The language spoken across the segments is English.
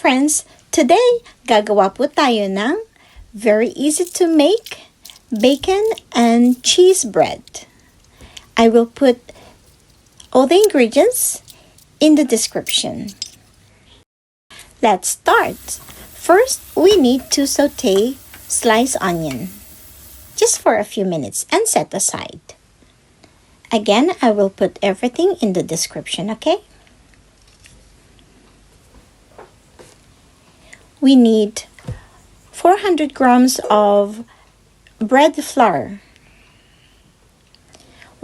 friends! Today, gagawa po tayo ng very easy to make bacon and cheese bread. I will put all the ingredients in the description. Let's start. First, we need to sauté sliced onion just for a few minutes and set aside. Again, I will put everything in the description, okay? We need 400 grams of bread flour,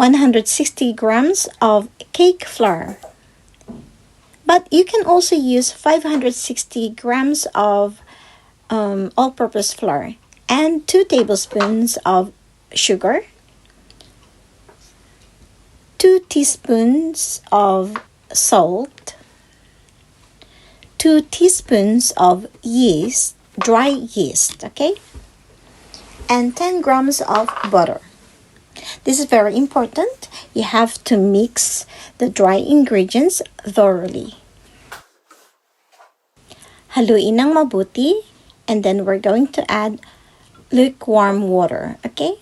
160 grams of cake flour, but you can also use 560 grams of all-purpose flour and 2 tablespoons of sugar, 2 teaspoons of salt, 2 teaspoons of yeast, dry yeast, okay? And 10 grams of butter. This is very important. You have to mix the dry ingredients thoroughly. Haluin ng mabuti, and then we're going to add lukewarm water, okay?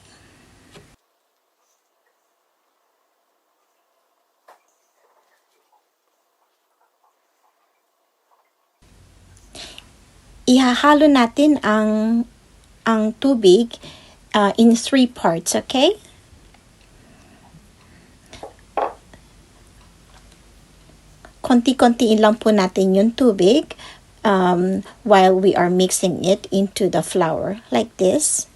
Ihahalo natin ang tubig in 3 parts, okay? Konti-kontiin lang po natin yung tubig while we are mixing it into the flour, like this.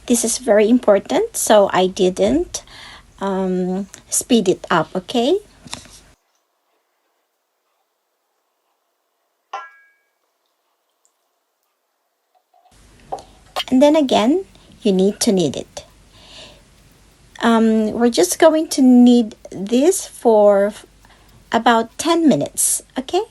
This is very important, so I didn't speed it up, okay? And then again, you need to knead it. We're just going to knead this for about 10 minutes, okay?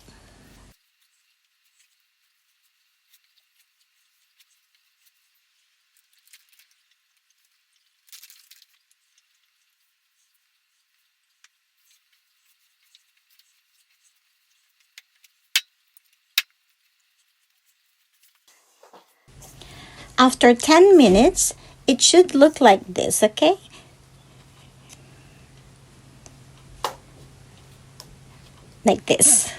After 10 minutes, it should look like this, okay? Like this.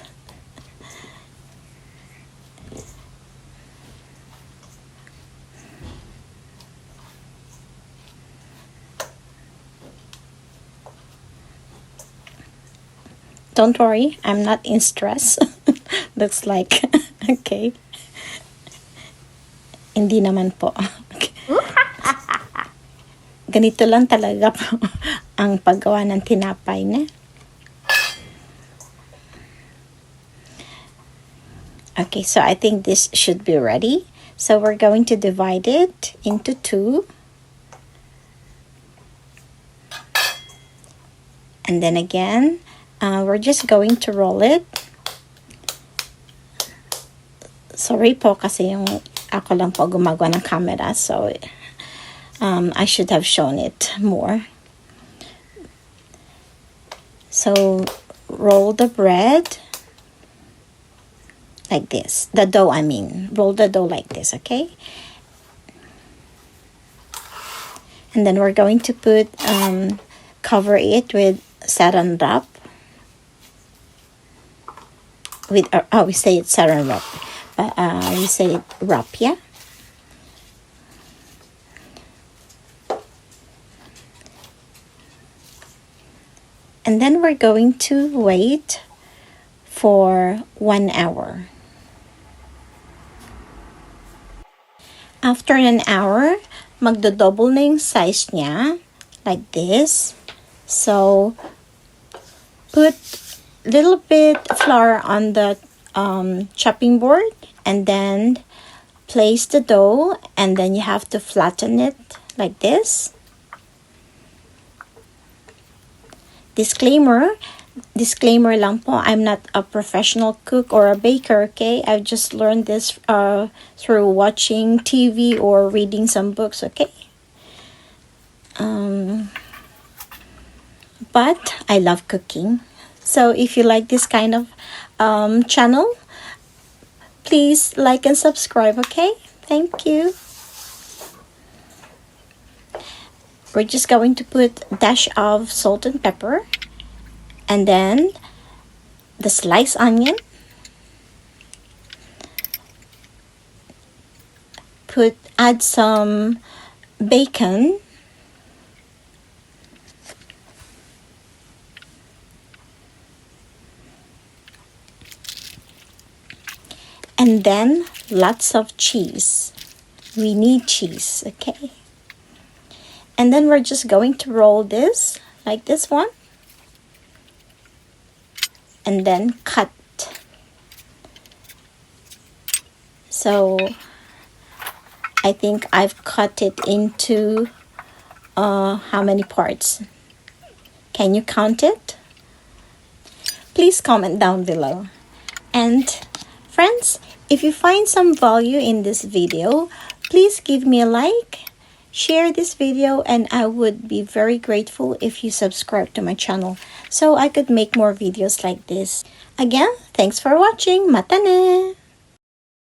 Don't worry, I'm not in stress. Looks like, okay. Hindi naman po. Okay. Ganito lang talaga po ang paggawa ng tinapay na. Okay, so I think this should be ready. So we're going to divide it into 2. And then again, we're just going to roll it. Sorry po kasi yung ako lang po gumagawa ng camera, so I should have shown it more. So roll the bread like this. The dough, I mean. Roll the dough like this, okay? And then we're going to put, cover it with saran wrap. With, we say it's saran wrap. We say it rapia. And then we're going to wait for 1 hour. After an hour, magdo-double na yung size niya, like this. So, put little bit flour on the chopping board, and then place the dough, and then you have to flatten it like this. Disclaimer lang po, I'm not a professional cook or a baker, okay? I've just learned this through watching TV or reading some books, okay? but I love cooking. So if you like this kind of channel, please like and subscribe, okay? Thank you. We're just going to put a dash of salt and pepper, and then the sliced onion. Add some bacon. And then lots of cheese. We need cheese, okay? And then we're just going to roll this like this one. And then cut. So I think I've cut it into how many parts? Can you count it? Please comment down below. And friends, if you find some value in this video, please give me a like, share this video, and I would be very grateful if you subscribe to my channel so I could make more videos like this. Again, thanks for watching. Mata ne!